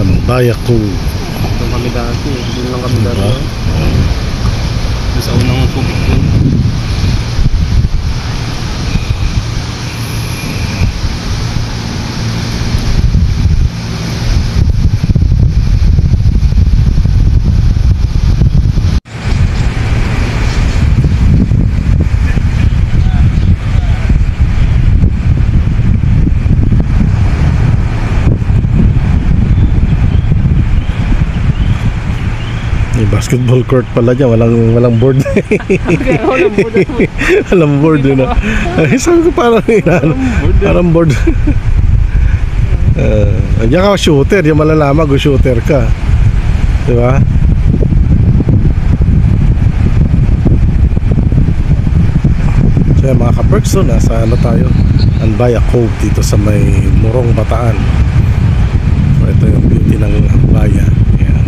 sa Ambaya Cove. Doon kami dati. Doon lang kami dati. Diba? Doon sa unang tubig doon. May basketball court pala dyan, walang board. Walang board yun. Ay, sabi ko parang board. Diyan ka shooter, diyan malalaman kung shooter ka. Diba? So mga ka-perks, nasa ano tayo, Ambaya Cove dito sa may Morong Bataan. So ito yung beauty ng Ambaya. Ayan.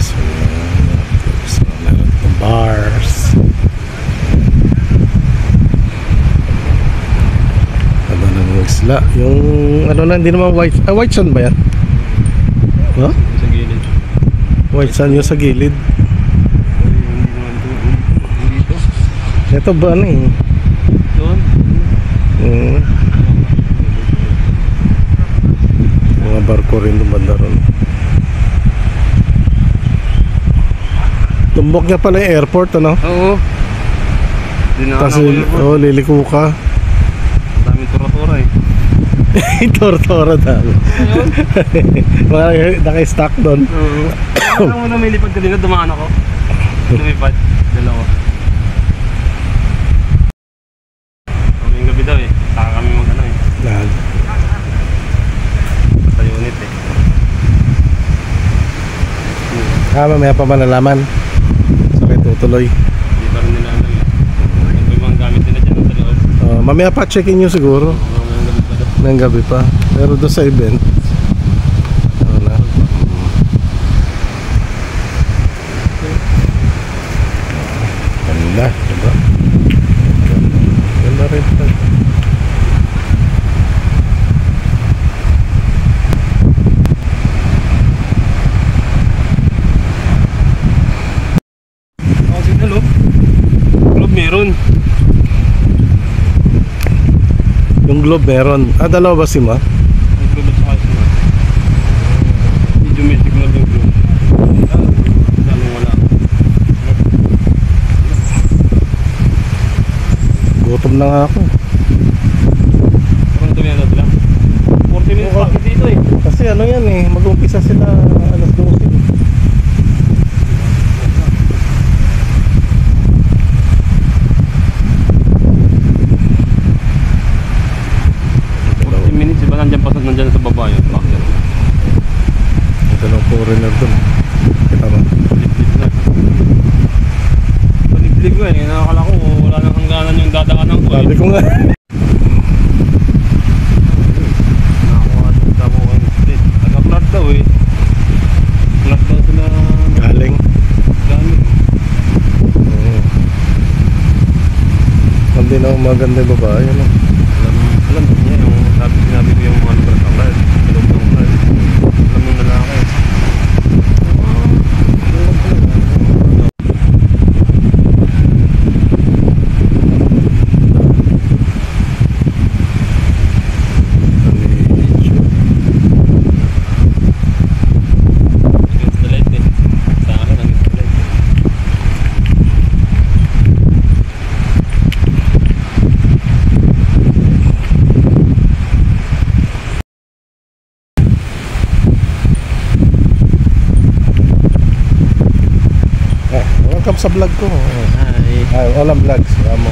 So meron itong bars. Ano ng isla. Yung ano na, hindi naman white. White sand ba yan? Huh? Sa gilid. White sand yung sa gilid. Ito ba ano eh? Doon? Mga barko rin doon banda ron. Tumbok niya pala yung airport, ano? Oo. Kasi, liliko ka. Daming tura-tura eh. Tora-tora dami. Mga naka-stack doon. Oo. Alam mo na may lipad kanina, dumaan ako. Lumipad, dalawa. Kaming gabi daw eh. Saka kami mag-ano eh. Sa unit eh. Mamaya pa malalaman. So kayo tutuloy. Hindi pa rin nila alam eh. Yung may mga gamit nila dyan sa loob. Mamaya pa check-in nyo siguro. Ngayong gabi pa daw. Ngayong gabi pa. Pero doon sa event, ano na. Ganda, diba? Ganda rin pa. Signal oh. Globe meron. Yung globe meron. Dalawa ba si Ma? Yung globe at saka signal. Medyo may signal yung globe. Sanong wala. Gutom na nga ako. Parang dumi na lang. 40 minutes pa dito eh. Kasi ano yan eh, mag-umpisa sila alas 12. Nandyan sa baba yun. Bakit? Ito lang foreigner dun. Kita ba? Paliglig na. Paliglig ko eh. Nakakala ko wala nang hangganan yung dadaanan ko eh. Sabi ko nga. Nakakuha doon sa mga split. Nag-upload daw eh. Upload daw sila. Galing. Galing. Hindi na maganda yung babae. Ano? Alam niya yung sinabi ko yung mga lugar sa card. Sa loob ng card. Alam mo na lang ako eh. Welcome sa vlog ko. Hi. Olam Vlogs. Amo.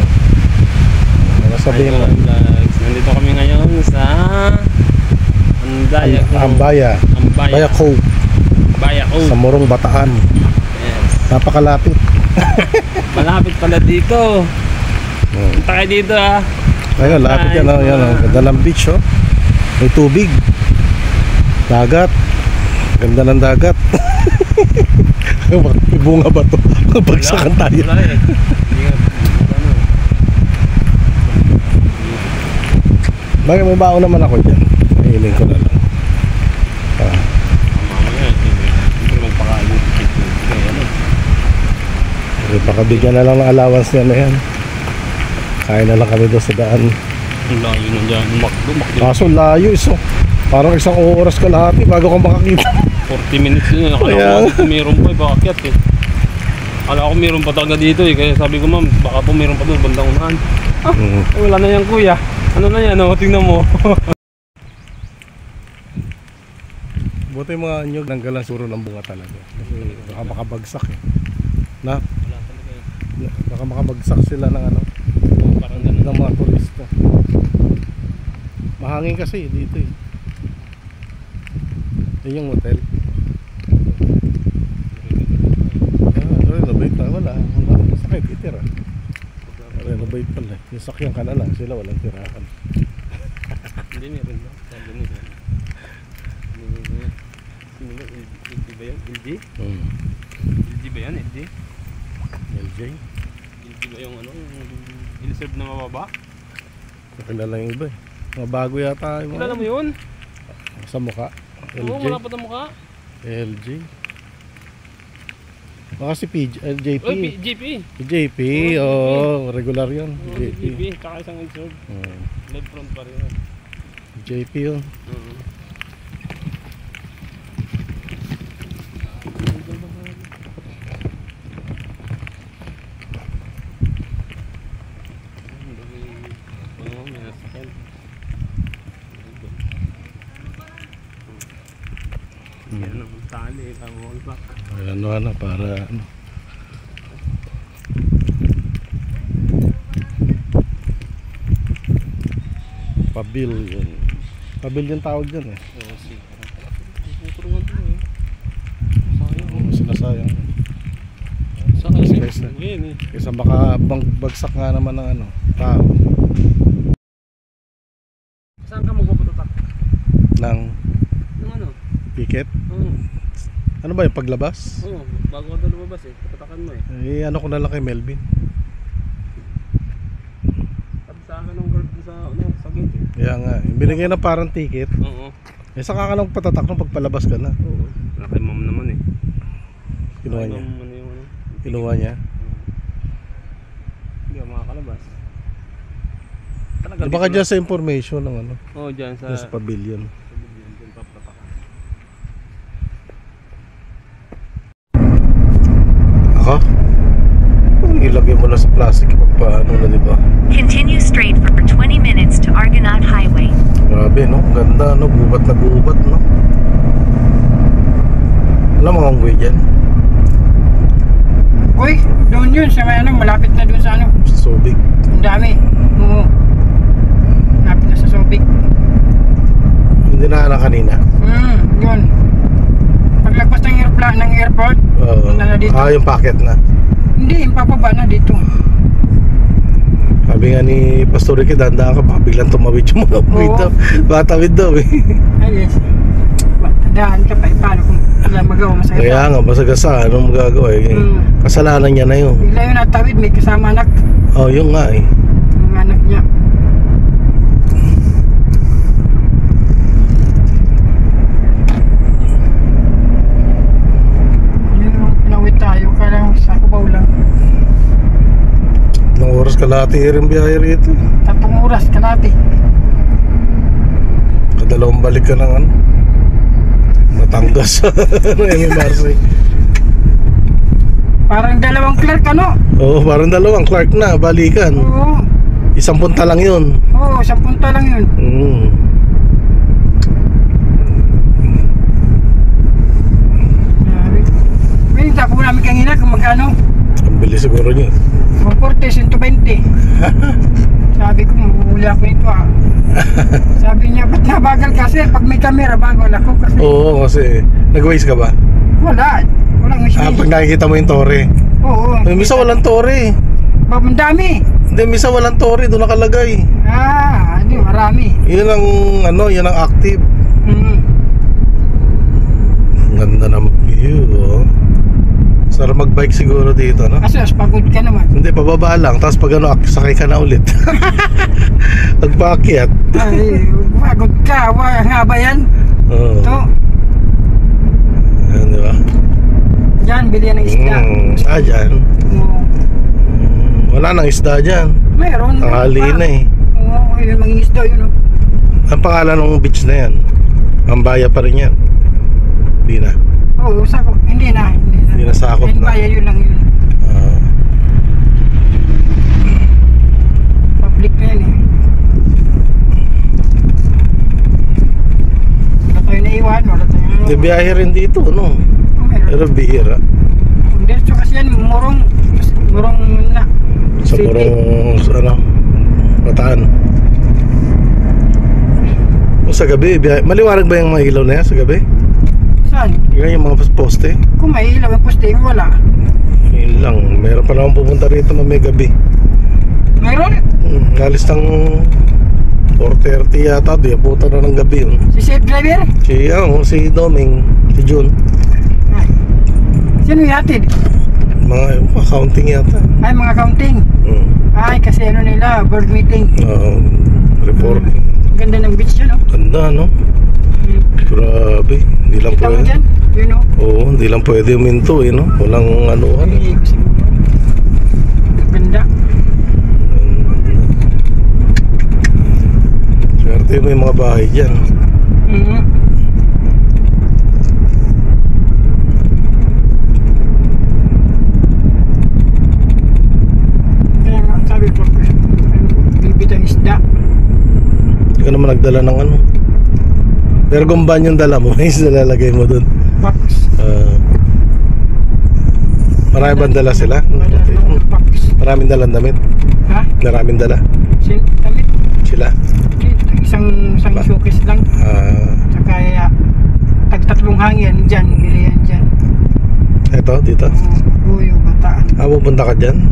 Ano sabihin mo? Nandito kami ngayon sa Ambaya. Ambaya Cove. Ambaya Cove. Sa Morong Bataan. Yes. Napakalapit. Malapit pala dito. Punta kayo dito ah. Ayun, lapit yan. Yan, ganda ng beach oh. May tubig. Dagat. Ganda ng dagat. May bunga ba ito? Bagsakan tayo. Wala eh. Bakit may baon naman ako dyan? Kainin ko na lang. Baka bigyan na lang ng allowance niya na yan. Kain na lang kami doon sa daan. Ang layo nun dyan. Makdo. Kaso layo iso. Parang isang oras ka lahat bago ka makakita. 40 minutes yun. Akala ko meron pa. Bakit eh. Akala ko meron pa talaga dito eh. Kaya sabi ko ma'am, baka po meron pa doon bandang unahan. Wala na yan kuya. Ano na yan? Oh, tingnan mo. Buti yung mga nyug nanggalan suro ng bunga talaga. Kasi baka makabagsak eh. Na? Wala talaga eh. Baka makabagsak sila ng ano, Parang ganun. ng mga turista. Mahangin kasi dito eh. Yun yung hotel. Renovate na. Wala sakit itira. Renovate pala eh. Yung sakyan ka na lang, sila walang tirahan. Hindi meron ba? Sabi nila. LG ba yan? LG? LG ba yan? LG? LJ? LG ba yung ano? Yung serve na mababa? Nakilala yung iba eh. Mga bago yata yung Kilala mo yun? sa mukha. Oo, LJ? malapad ang mukha. LJ? Baka si JP. Oh, JP. JP, oo, regular yun. JP. JP, tsaka isang insert. Live front pa rin yun. JP yun. Yan ang tali, tawag back. Ano, para ano. Pavilion. Pavilion tawag dyan eh. Oo, sige. Puputurungan ko eh. Sayang. Oo, sila sayang. Sayang. Yan eh. Kaysa baka bagsak nga naman ng ano, tao. Saan ka magpapututak? Ng Ng ano? ticket. Oo. Ano ba yung paglabas? Oo, bago ka daw lumabas eh. Patatakan mo eh. Eh, ano ko na lang kay Melvin. Sabi sa akin ng guard sa, ano, sa gate eh. Kaya nga, binigay na parang ticket. Oo. Eh, saka ka nang patatak nung pagpalabas ka na. Oo. Wala kay ma'am naman eh. Kinuha Kay niya. ma'am, ano yung ano? Kinuha niya. Hindi ako makakalabas. Talaga Baka dyan sa information ng ano, Oo, dyan sa... dyan sa pavilion. Dyan papatakan. Ako? Ilagay mo na sa plastic pag paano na, di ba? Continue straight for 20 minutes to Argonaut Highway. Grabe, no? Ganda, no? Gubat na gubat, no? Alam mo ang way dyan? Uy, doon yun sa may ano, malapit na doon sa ano. Sa Subic. Ang dami. Oo. Malapit na sa Subic. Hindi na kanina. Yun. Paglagpas ng airport, Oo. na dito. Yung packet na. Hindi, yung papaba na dito. Sabi nga ni Pastor Ricky, dahan-dahan ka, baka biglang tumawid yung mga buhay daw. Batawid daw eh. Ay, yes. Daan ka pa, paano kung wala magawa masaya. Kaya nga, masagasa, anong magagawa eh. Kasalanan niya na yun. Bigla yun natawid, may kasama anak. Oh, yun nga eh. Yung anak niya. Yun yung pinawid tayo, kaya sa kubaw lang. Ilang oras kalahati rin biyahe rito. 3 oras kalati. Kadalawang balik ka ng ano, Batangas. MMRC. Parang dalawang clerk ano? Oo, parang dalawang Clark na, balikan. Oo. Isang punta lang yun. Oo, 10 punta lang yun. May tapo namin kanina kung magkano. Ang bilis siguro niya. 140, 120. Sabi ko, mahuhuli ako ito ah. Sabi niya, ba't nabagal kasi? Pag may camera, bagal ako kasi. Oo, kasi nag-waze ka ba? Wala. Walang machine. Pag nakikita mo yung tore. Oo. Misa walang tore. Ang dami. Hindi, misa walang tore, doon nakalagay. Hindi, marami. Yun ang, ano, yun ang active. Ganda ng view, oh. Sarap mag-bike siguro dito, no? Kasi as pagod ka naman. Hindi, pababa lang. Tapos pag ano, sakay ka na ulit. Pagpaakyat. Ay, pagod ka. Nga ba yan? Oo. Ito. Yan, di ba? Yan, bili ng isda. Dyan. Oo. Wala nang isda dyan. Meron. Tanghali na eh. Oo, yun mangingisda yun. Oh. Ang pangalan ng beach na yan? Ambaya pa rin yan. Hindi na. Oo, sakop. Hindi na. Hindi na sakop na. Baya yun lang yun. Public na yan eh. Wala tayo naiwan. Wala tayo May biyahe rin dito, no? meron. Pero bihira. Diretso kasi yan, Morong na. Sa City. Morong, ano, Bataan. O sa gabi, biyahe. Maliwanag ba yung mga ilaw na yan sa gabi? Saan? Yan yung mga poste. Kung may ilaw yung poste, wala. Yun lang. Meron pa naman pupunta rito na may gabi. Meron? Alis ng 4:30 yata. Di abutan na ng gabi yun. Si safe driver? Si Doming, si Jun. Ay. Sino yatid? Mga accounting yata. Ay, mga counting. Ay, kasi ano nila, board meeting. Report. Ganda ng beach yun, no? Ganda, no? Grabe. Hindi lang Kita mo pwede. dyan? Yun, no? Oo, hindi lang pwede uminto eh, no? Walang anuhan. Ay, siguro. Ganda. Swerte may mga bahay dyan. Kaya nga, sabi ko, bibitang isda. Hindi ka naman nagdala ng ano. Pero kung ban yung dala mo, may lalagay mo dun. Box. Marami bang dala sila? Box. Maraming dalang damit. Ha? Maraming dala. Damit. Sila. Isang showcase lang. Saka tagtatlong hangin dyan, bili yan dyan. Eto, dito. Buyo, Bataan. Pupunta ka dyan?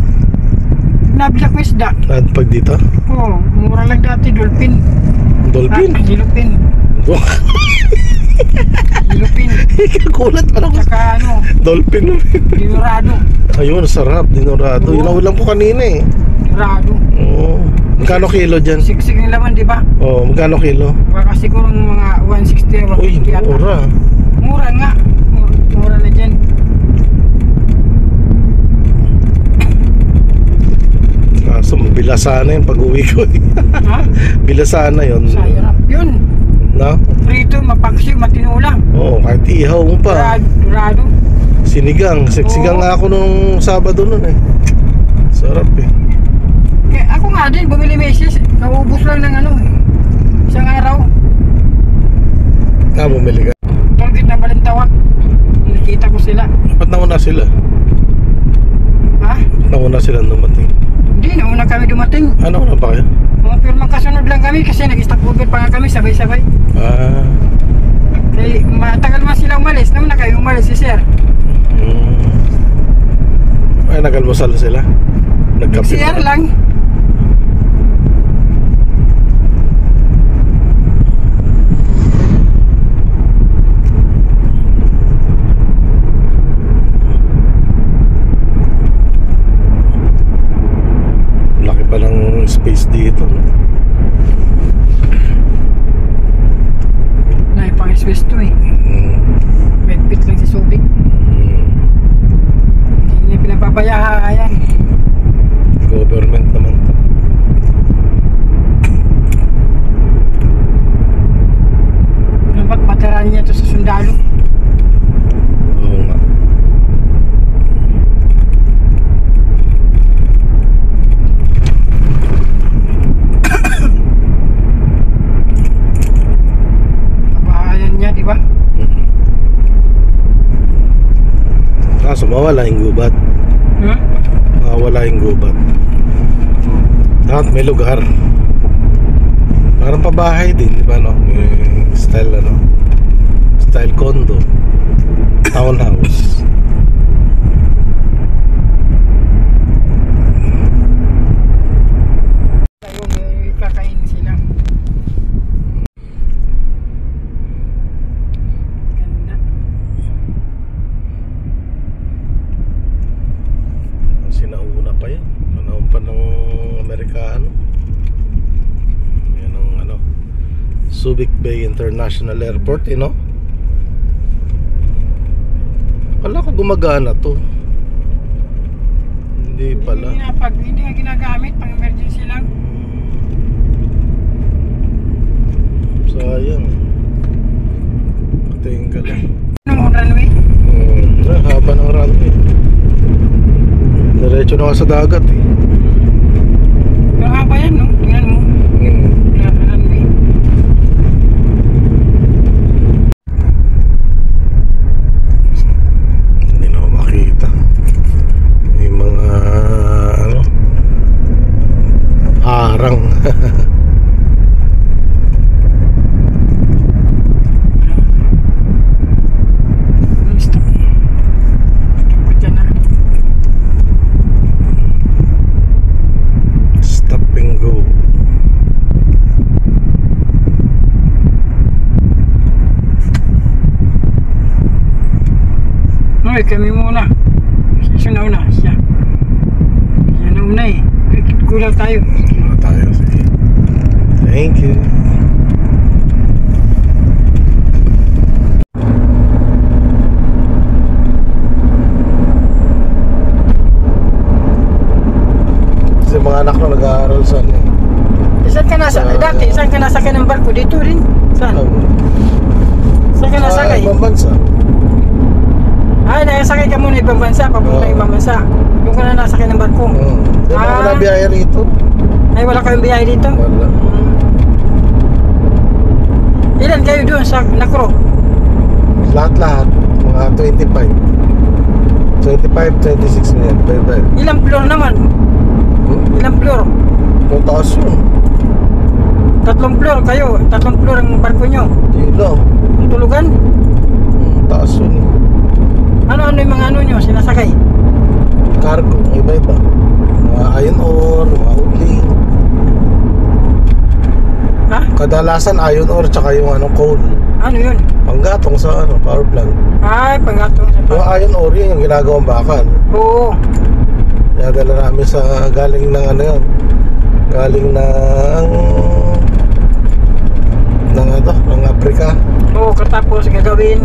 Nabilak mo isda. Pag dito? Oo, mura lang dati, dolphin. Dolphin? Gilupin. Gilupin. Kulat pa lang. Saka ano, Dolphin. dinurado. Ayun, sarap. Dinurado. Yun ang ulam ko kanina eh. Dinurado. Oo. Magkano kilo dyan? Siksik ng laman, di ba? Oo, magkano kilo? Baka siguro mga 160 or Uy, 150 yata. mura. Mura nga. Mura na dyan. Kaso mabilasa na yun pag uwi ko. Ha? Bilasa na yun. Sayarap. Yun. No? Prito, mapaksi, matinula. Oo, kahit ihaw mo pa. Durado. Sinigang. Siksigang nga ako nung Sabado nun eh. Sarap eh. Kaya ako nga din, bumili meses. Naubos lang ng ano eh. Isang araw. Bumili ka. Tolgit ng Balintawak. Nakita ko sila. Ba't nauna sila? Ha? Nauna sila dumating. Hindi, nauna kami dumating. Ano na pa kayo? Mga pirmang kasunod lang kami kasi nag-stop over pa nga kami sabay-sabay. Kaya matagal man sila umalis. Naman na kayo umalis si sir. Ay, nag-almusal sila? Nagkape CR ba? lang. Laki pa ng space dito, no? Pang Swiss to eh. Medpit lang si Subic. Hindi niya pinapabayaan. Government naman to. Dapat patiraan niya ito sa sundalo. Oo nga. Kabahayan niya, di ba? Kaso mawala yung gubat. Mawala yung gubat. Dapat may lugar. Parang pabahay din, di ba, no? May style, ano? Style condo. Townhouse. Tayo may kakain sila. Ganda. Sinauna pa yan. Panahon pa ng Amerikano. Yan ang ano, Subic Bay International Airport, eh, no? Akala ko gumagana to. Hindi pala. Hindi nga ginagamit, pang emergency lang. Sayang. Patingin ka lang. Anong runway? Haba ng runway. Diretso na ka sa dagat eh. Pero haba yan, no? Tingnan mo. Runway. Hindi na ako makita. May mga ano, harang. Stop. Stop ko dyan, ah. Stop and go. Uy, kami muna. Siya na una. Siya na una eh. Kulang tayo. Mga tayo, sige. Thank you. Kasi mga anak ko nag-aaral sa ano. Saan ka nasa? Dati, saan ka nasakay ng barko? Dito rin. Saan? Saan ka nasakay? Sa ibang bansa. Ay, nakasakay ka muna ibang bansa, papunta Oo. ibang bansa. Doon ka na nasakay ng barko. Di ba Ah. wala biyahe rito? Ay, wala kayong biyahe dito? Wala. Ilan kayo doon sa Nakro? Lahat-lahat. Mga 25. 25, 26 na yan. Bye-bye. Ilang floor naman? Ilang floor? Kung taas yun. 3 floor kayo. 3 floor ang barko nyo. Hindi lang. Ang tulugan? Taas yun eh. Ano yung mga ano nyo sinasakay? Cargo, iba-iba. Mga iron ore, mga uling. Ha? Kadalasan iron ore tsaka yung coal. Ano yun? Panggatong sa power plant. Ay, panggatong sa Yung iron ore yun yung ginagawang bakal. Oo. Kaya dala namin sa galing ng yun. Galing ng Africa. Oo, katapos gagawin.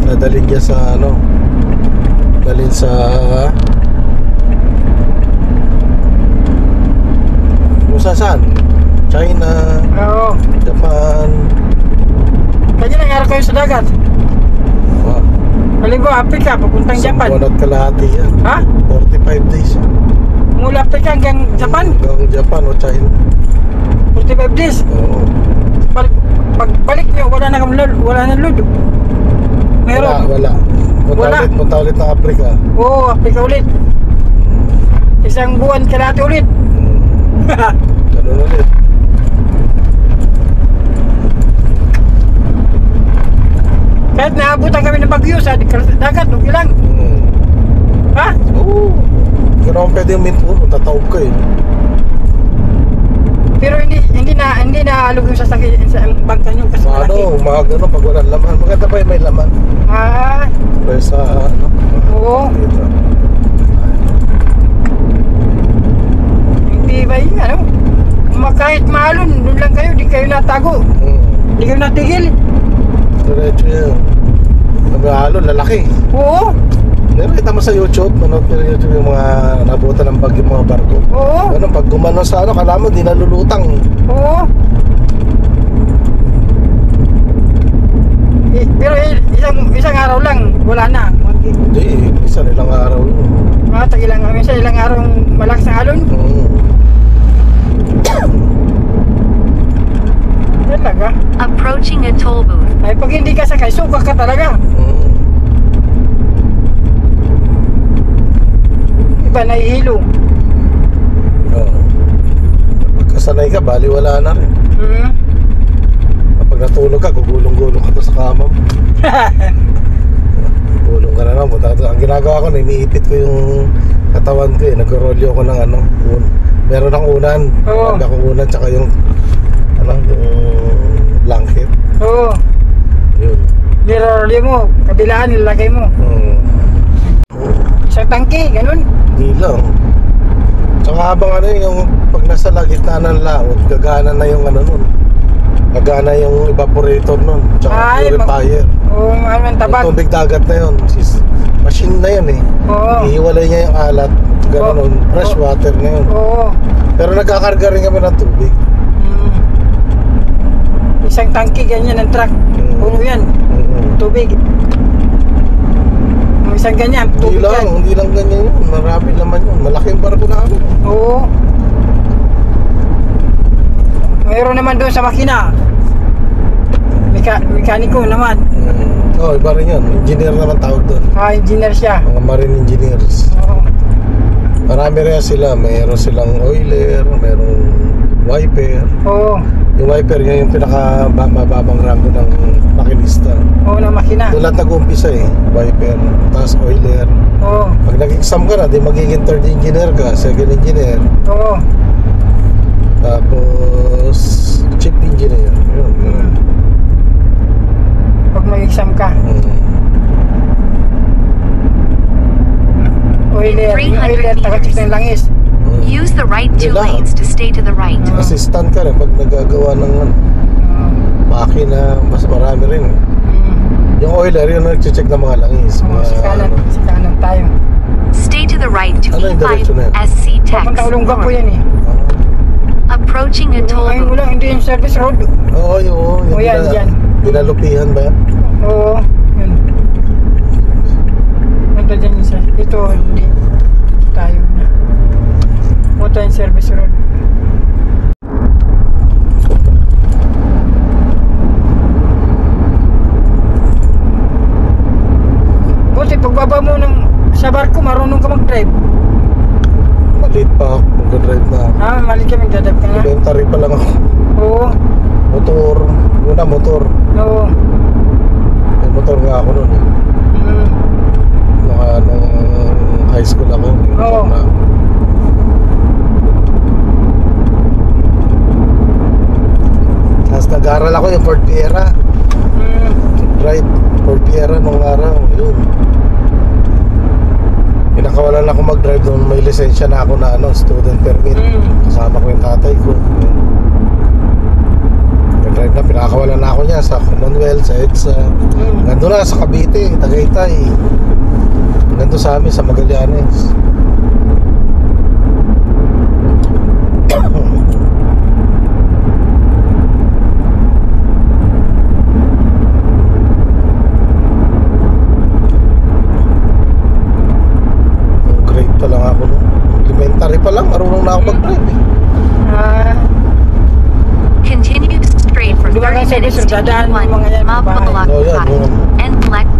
Nadalhin niya sa dalhin sa kung saan? China, Oo. Japan. Kanya nangyari kayo sa dagat. Wow. Halimbawa, Africa, papuntang Japan. Buwan at kalahati yan. Ha? 45 days yan. Mula Africa hanggang Japan? Hanggang Japan o China. 45 days. Oo. Pagbalik nyo, wala na load. Meron. Wala. Wala. Punta ulit ng Africa. Oo, Africa ulit. Isang buwan kalahati ulit. Ganun ulit. Kahit naabutan kami ng bagyo sa dagat, okay lang. Ha? Oo. Ganun ang pwede yung minto. Tataob ka eh. Pero hindi na alog yung sasakyan sa bangka nyo kasi malaki. Mga ganun pag walang laman. Maganda pa yung may laman. Ah, Pero sa oo. dito. Hindi ba yun, ano? Kahit maalon, doon lang kayo, di kayo natago. Di kayo natigil. Diretso yun. Nag-aalon, lalaki. Oo, Nakita mo sa YouTube, manood ka sa YouTube yung mga nabutan ng bagyo mga barko. oo, Ganun, pag gumano sa kala mo di nalulutang. oo. Pero isang araw lang, wala na. Hindi, isa nilang araw yun. Ilang araw malakas ang alon. Talaga. Approaching a toll booth. Ay, pag hindi ka sakay, suka ka talaga. Iba nahihilo. Pagkasanay ka, bali wala na rin. Kapag natulog ka, gugulong-gulong ka to sa kama mo. Gulong ka na lang. Ang ginagawa ko, iniipit ko yung katawan ko eh. Nag-rolyo ko ng meron akong unan. Oo. Meron akong unan, tsaka yung yung blanket. Oo. Yun. Niroroli mo, kabilaan nilagay mo. Sa tangke, ganun. Hindi lang. Tsaka habang yung pag nasa gitna ng laot, gagana na yung nun. Gagana yung evaporator nun. Tsaka Ay, purifier. Oo, ang Yung tabag. tubig dagat na yun. machine na yan eh. Oo. Ihiwalay niya yung alat. Gano'n, Oo. fresh water na yun. Oo. Pero nagkakarga rin kami ng tubig. Mm. Isang tangke ganyan ng truck. Puno yan. Tubig. Ang isang ganyan, tubig yan. Hindi lang ganyan yun. Marami naman yun. Malaki yung barko namin. Oo. Mayroon naman doon sa makina. Mekaniko naman. Oo, iba rin yun. Engineer naman tawag doon. Engineer siya. Mga marine engineers. Oo. Marami rin sila. Mayroon silang oiler, mayroong wiper. Oo. Yung wiper niya yung pinakamababang rango ng makinista. Oo, na makina. Doon lahat nag-umpisa eh. Wiper, tapos oiler. Oo. Pag nag-exam ka na, di magiging third engineer ka, second engineer. Oo. Tapos chief engineer. Yun, yun. Pag may exam ka. Oiler. Yung 300 oiler, taga-check ng langis. Use the right two Yun lang. lanes to stay to the right. Assistant ka rin pag nagagawa ng makina, mas marami rin. Yung oiler, yun nag-check ng mga langis. Oo, Mga, sa kanan tayo. Stay to the right to Ano yung direction na yun? E5 SC Papunta Tex Olongapo North. yan eh. Approaching a toll Ayun mo booth. lang, hindi yung service road. Oo, yun. O, yan, yan. Dinalupihan ba yan? Oo, yun. Punta dyan yung service. Ito, hindi. Ito tayo na. Punta yung service road. Buti, pagbaba mo sa barko, marunong ka mag-drive. Maliit pa ako, mag-drive na ako. Mali ka, mag-drive ka na. Elementary pa lang ako. Oo, Motor, una motor. oo. May motor nga ako noon. Mm. Nung high school ako. may motor Oo. na ako. Tapos nag-aaral ako yung Ford Fiera. Mm. Right, Ford Fiera nung araw. Yun. Pinakawalan ako mag-drive nung may lisensya na ako na student permit. Kasama ko yung tatay ko. Yun. Nag-drive na, pinakawalan na ako niya sa Commonwealth, sa EDSA. Nandun na sa Cavite, Tagaytay. Nandun sa amin, sa Magallanes. Grade pa lang ako nun. Elementary pa lang, marunong na ako mag-drive eh. Continue straight for Di ba 30 nga minutes service, to dadaan yung mga yan, E1 bahay. Mapalak Oh, yan, High yun. and collect